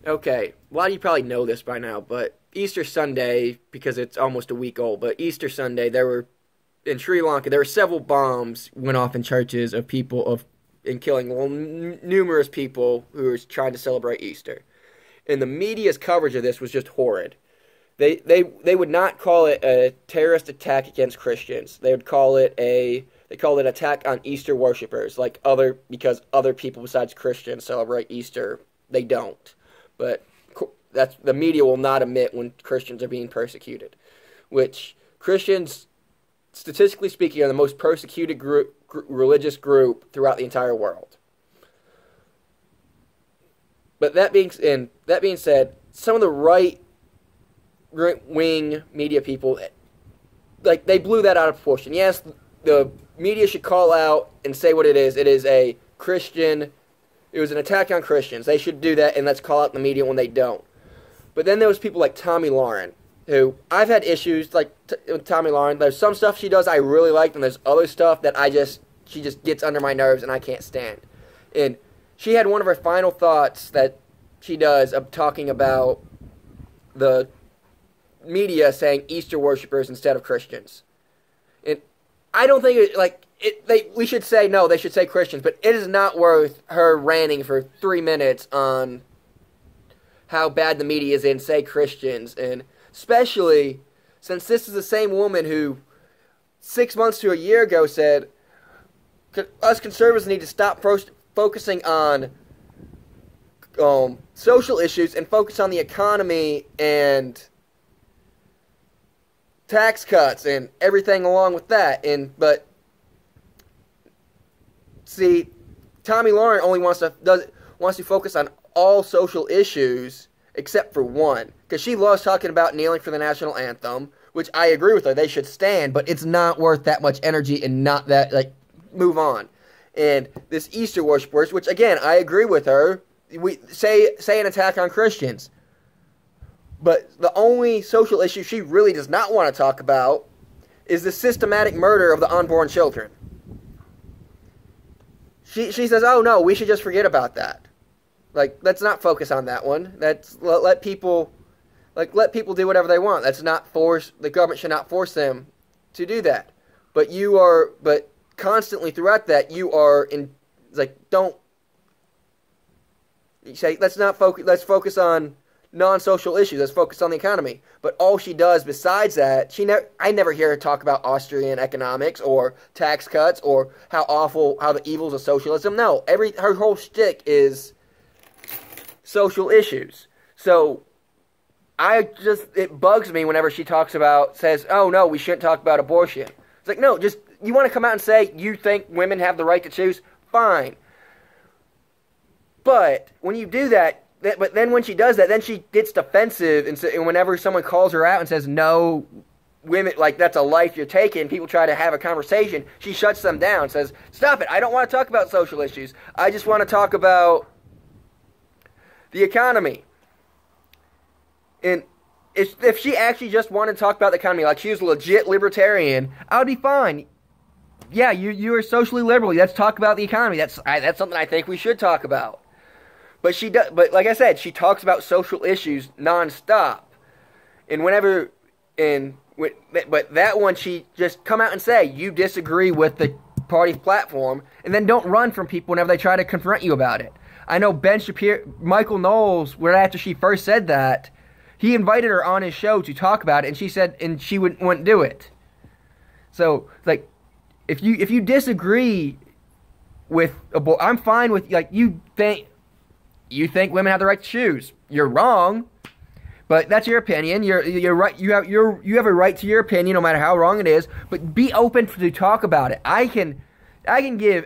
Okay, a lot of you probably know this by now, but Easter Sunday, because it's almost a week old, but Easter Sunday, there were, in Sri Lanka, there were several bombs went off in churches of people of, and killing numerous people who were trying to celebrate Easter. And the media's coverage of this was just horrid. They would not call it a terrorist attack against Christians. They would call it they called it attack on Easter worshipers, because other people besides Christians celebrate Easter. They don't. But that's the media will not admit when Christians are being persecuted, which Christians, statistically speaking, are the most persecuted religious group throughout the entire world. But that being said, some of the right-wing media people, they blew that out of proportion. Yes, the media should call out and say what it is. It is a Christian. It was an attack on Christians. They should do that, and let's call out the media when they don't. But then there was people like Tomi Lahren, who I've had issues with Tomi Lahren. There's some stuff she does I really like, and there's other stuff that she just gets under my nerves and I can't stand. And she had one of her final thoughts that she does of talking about the media saying Easter worshipers instead of Christians. And I don't think we should say no, they should say Christians, but it is not worth her ranting for 3 minutes on how bad the media is in say Christians, and especially since this is the same woman who 6 months to a year ago said us conservatives need to stop focusing on social issues and focus on the economy and tax cuts and everything along with that. But see, Tomi Lahren only wants to focus on all social issues except for one, because she loves talking about kneeling for the national anthem, which I agree with her. They should stand, but it's not worth that much energy and not that move on. And this Easter worshipers, which again I agree with her, we say an attack on Christians. But the only social issue she really does not want to talk about is the systematic murder of the unborn children. She says, "Oh no, we should just forget about that. Let's not focus on that one. Let people do whatever they want. Let's not force the government should not force them to do that. But constantly throughout that you are don't you say let's focus on non-social issues. Let's focus on the economy." But all she does besides that, I never hear her talk about Austrian economics or tax cuts or how the evils of socialism. No, her whole shtick is social issues. So it bugs me whenever she says, "Oh no, we shouldn't talk about abortion." It's no, just you want to come out and say you think women have the right to choose, fine. But when you do that, but then when she does that, then she gets defensive, and whenever someone calls her out and says, "No, women, that's a life you're taking," people try to have a conversation, she shuts them down, says, "Stop it, I don't want to talk about social issues. I just want to talk about the economy." And if she actually just wanted to talk about the economy, like she was a legit libertarian, I would be fine. Yeah, you are socially liberal. Let's talk about the economy. That's something I think we should talk about. But But like I said, she talks about social issues nonstop. And but that one, she just come out and say you disagree with the party's platform, and then don't run from people whenever they try to confront you about it. I know Ben Shapiro, Michael Knowles, after she first said that, he invited her on his show to talk about it, and she said, and she wouldn't do it. So, if you disagree with I'm fine with you think women have the right to choose. You're wrong, but that's your opinion. You're right. You have a right to your opinion, no matter how wrong it is. But be open to talk about it. I can give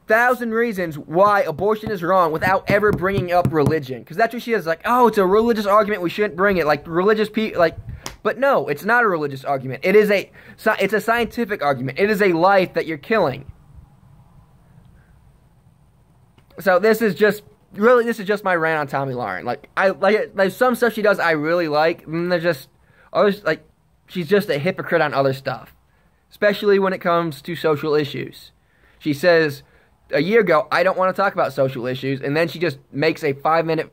1,000 reasons why abortion is wrong without ever bringing up religion, because that's what she is oh, it's a religious argument, we shouldn't bring it, religious people, but no, it's not a religious argument. It's a scientific argument. It is a life that you're killing. So this is just my rant on Tomi Lahren. There's some stuff she does I really like, and there's just others, she's just a hypocrite on other stuff, especially when it comes to social issues. She says a year ago, I don't want to talk about social issues, and then she just makes a 5-minute,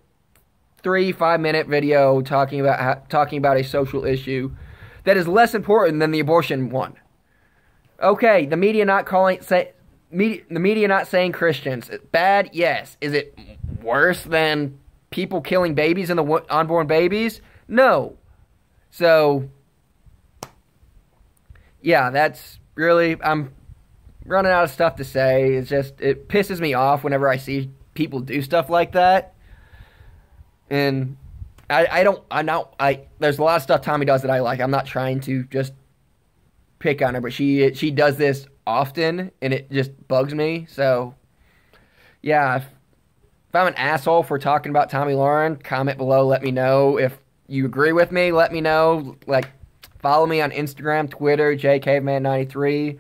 5-minute video talking about a social issue that is less important than the abortion one. Okay, the media not saying Christians bad. Yes. Is it worse than people killing babies and the unborn babies? No. So, yeah, that's really, I'm running out of stuff to say. It's just, it pisses me off whenever I see people do stuff like that. And there's a lot of stuff Tomi does that I like. I'm not trying to just pick on her, but she does this often, and it just bugs me. So, yeah, if I'm an asshole for talking about Tomi Lahren, comment below, let me know. If you agree with me, let me know. Like, follow me on Instagram, Twitter, jcaveman93.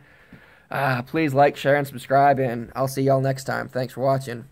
Please like, share, and subscribe, and I'll see y'all next time. Thanks for watching.